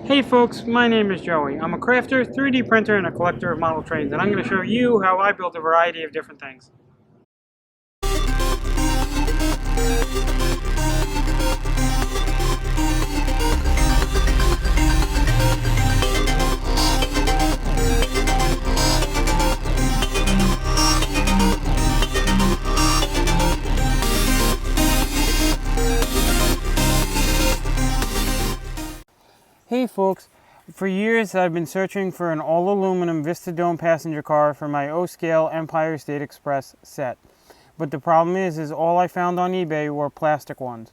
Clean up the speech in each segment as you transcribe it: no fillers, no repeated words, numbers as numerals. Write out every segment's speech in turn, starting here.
Hey folks, my name is Joey. I'm a crafter, 3D printer, and a collector of model trains, and I'm going to show you how I build a variety of different things. Hey folks, for years I've been searching for an all-aluminum Vista Dome passenger car for my O-scale Empire State Express set. But the problem is all I found on eBay were plastic ones.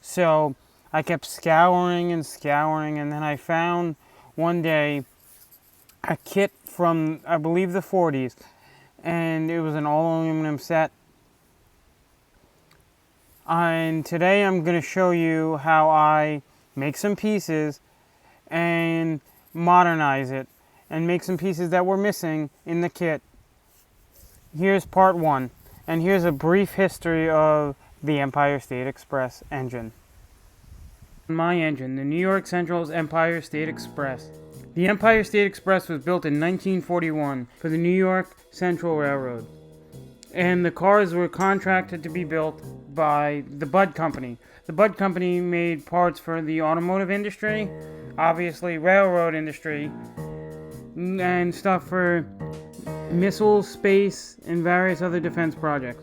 So I kept scouring, and then I found one day a kit from, I believe, the 40s. And it was an all-aluminum set. And today I'm going to show you how I make some pieces and modernize it and make some pieces that were missing in the kit. Here's part one, and here's a brief history of the Empire State Express engine. My engine, the New York Central's Empire State Express. The Empire State Express was built in 1941 for the New York Central Railroad, and the cars were contracted to be built by the Budd Company. The Budd Company made parts for the automotive industry, obviously railroad industry, and stuff for missiles, space, and various other defense projects.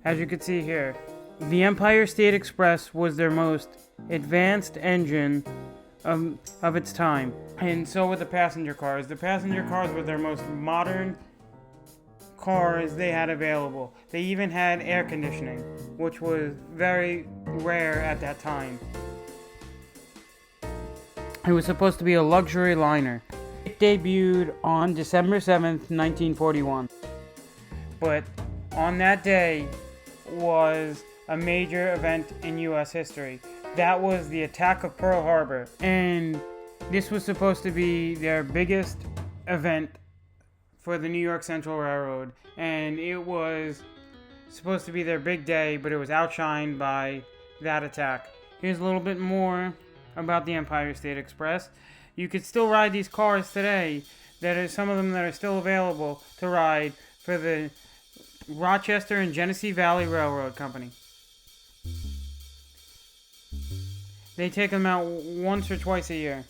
As you can see here, the Empire State Express was their most advanced engine of its time. And so were the passenger cars. The passenger cars were their most modern cars they had available. They even had air conditioning, which was very rare at that time. It was supposed to be a luxury liner. It debuted on December 7th, 1941. But on that day was a major event in U.S. history. That was the attack of Pearl Harbor. And this was supposed to be their biggest event for the New York Central Railroad. And it was supposed to be their big day, but it was outshined by that attack. Here's a little bit more about the Empire State Express. You could still ride these cars today. There are some of them that are still available to ride for the Rochester and Genesee Valley Railroad Company. They take them out once or twice a year.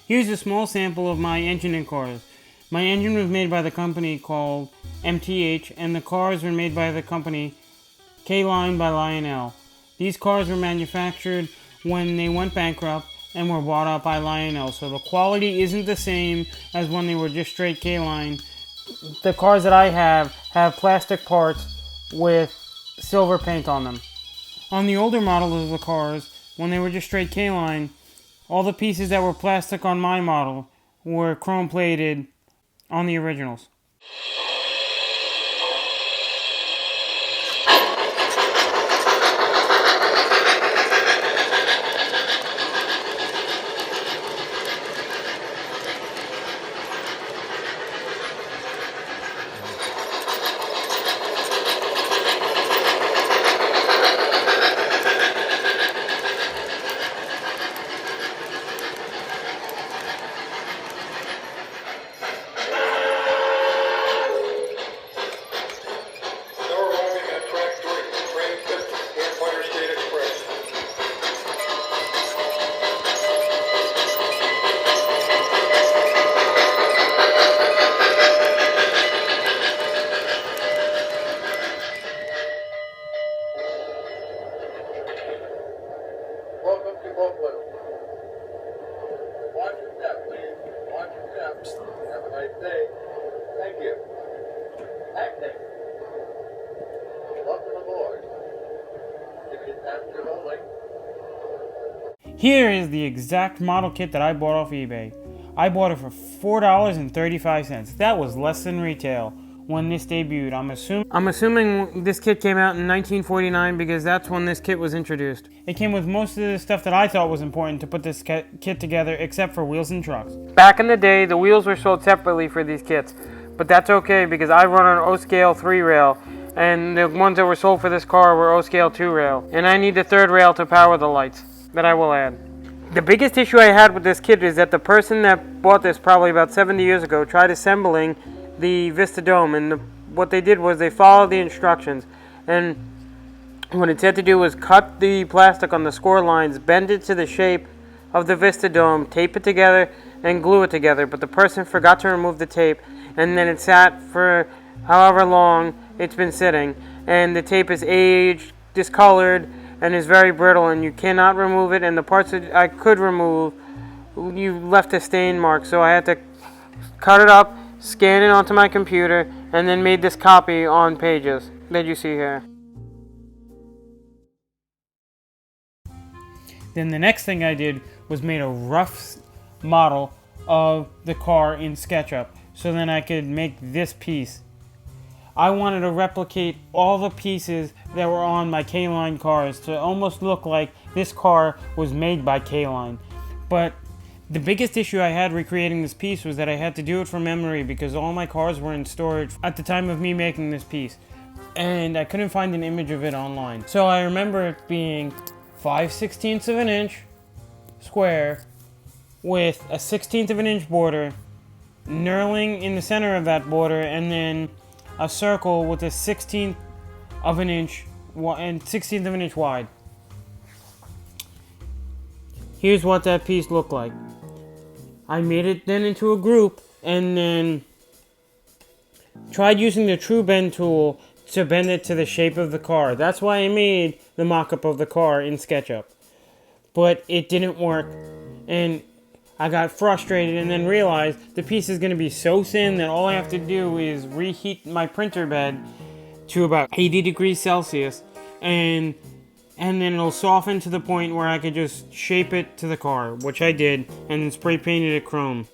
Here's a small sample of my engine and cars. My engine was made by the company called MTH, and the cars were made by the company K-Line by Lionel. These cars were manufactured when they went bankrupt and were bought out by Lionel, so the quality isn't the same as when they were just straight K-Line. The cars that I have plastic parts with silver paint on them. On the older models of the cars, when they were just straight K-Line, all the pieces that were plastic on my model were chrome plated on the originals. Have a nice day. Thank you. Acting. Welcome aboard. If you passenger only. Here is the exact model kit that I bought off eBay. I bought it for $4.35. That was less than retail when this debuted. I'm assuming this kit came out in 1949 because that's when this kit was introduced. It came with most of the stuff that I thought was important to put this kit together, except for wheels and trucks. Back in the day, the wheels were sold separately for these kits, but that's okay because I run an O-scale 3-rail, and the ones that were sold for this car were O-scale 2 rail. And I need the third rail to power the lights that I will add. The biggest issue I had with this kit is that the person that bought this probably about 70 years ago tried assembling the Vista Dome, and what they did was they followed the instructions, and what it said to do was cut the plastic on the score lines, bend it to the shape of the Vista Dome, tape it together, and glue it together. But the person forgot to remove the tape, and then it sat for however long it's been sitting, and the tape is aged, discolored, and is very brittle, and you cannot remove it. And the parts that I could remove, you left a stain mark, so I had to cut it up, scan it onto my computer, and then made this copy on pages that you see here. Then the next thing I did was made a rough model of the car in SketchUp, so then I could make this piece. I wanted to replicate all the pieces that were on my K-Line cars to almost look like this car was made by K-Line. But the biggest issue I had recreating this piece was that I had to do it from memory because all my cars were in storage at the time of me making this piece, and I couldn't find an image of it online. So I remember it being 5/16 of an inch square with a 1/16 of an inch border, knurling in the center of that border, and then a circle with a 1/16 of an inch and 1/16 of an inch wide. Here's what that piece looked like. I made it then into a group and then tried using the True Bend tool to bend it to the shape of the car. That's why I made the mock-up of the car in SketchUp. But it didn't work, and I got frustrated and then realized the piece is going to be so thin that all I have to do is reheat my printer bed to about 80 degrees Celsius, and then it'll soften to the point where I could just shape it to the car, which I did, and then spray painted it chrome.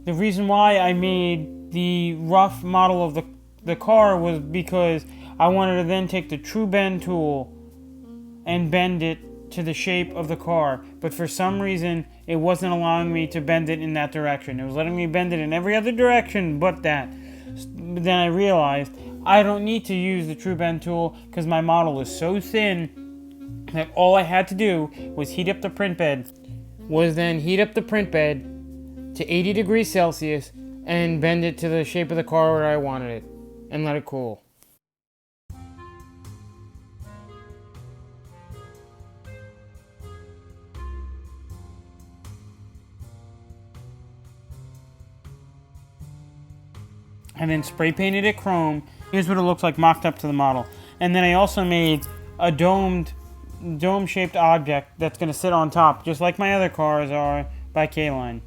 The reason why I made the rough model of the car was because I wanted to then take the True Bend tool and bend it to the shape of the car. But for some reason, it wasn't allowing me to bend it in that direction. It was letting me bend it in every other direction but that. But then I realized I don't need to use the True Bend tool because my model is so thin that all I had to do was heat up the print bed to 80 degrees Celsius and bend it to the shape of the car where I wanted it and let it cool. And then spray painted it chrome. Here's what it looks like mocked up to the model. And then I also made a dome-shaped object that's going to sit on top, just like my other cars are by K-Line.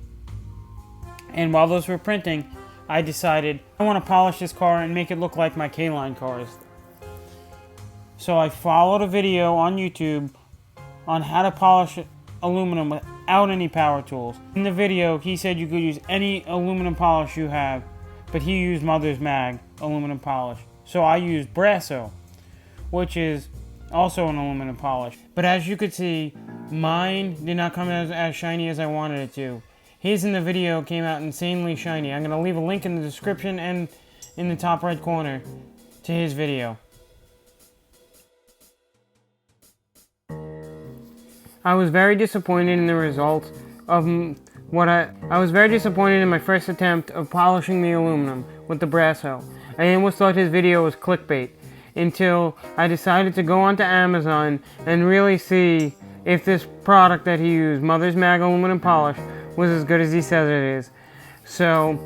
And while those were printing, I decided I want to polish this car and make it look like my K-Line cars. So I followed a video on YouTube on how to polish aluminum without any power tools. In the video, he said you could use any aluminum polish you have, but he used Mother's Mag aluminum polish. So I used Brasso, which is also an aluminum polish. But as you could see, mine did not come out as shiny as I wanted it to. His in the video came out insanely shiny. I'm going to leave a link in the description and in the top right corner to his video. I was very disappointed in the results of I was very disappointed in my first attempt of polishing the aluminum with the Brasso. I almost thought his video was clickbait until I decided to go onto Amazon and really see if this product that he used, Mother's Mag aluminum polish, was as good as he says it is. So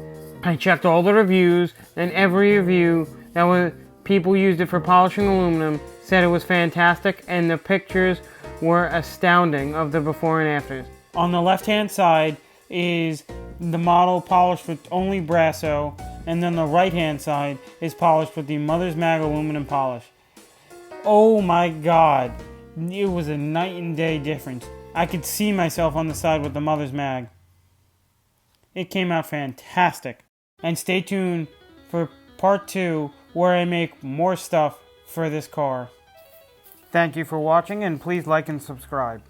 I checked all the reviews, and every review that was people used it for polishing aluminum said it was fantastic, and the pictures were astounding of the before and afters. On the left hand side is the model polished with only Brasso, and then the right hand side is polished with the Mother's Mag aluminum polish. Oh my god, it was a night and day difference. I could see myself on the side with the Mother's Mag. It came out fantastic. And stay tuned for part 2 where I make more stuff for this car. Thank you for watching, and please like and subscribe.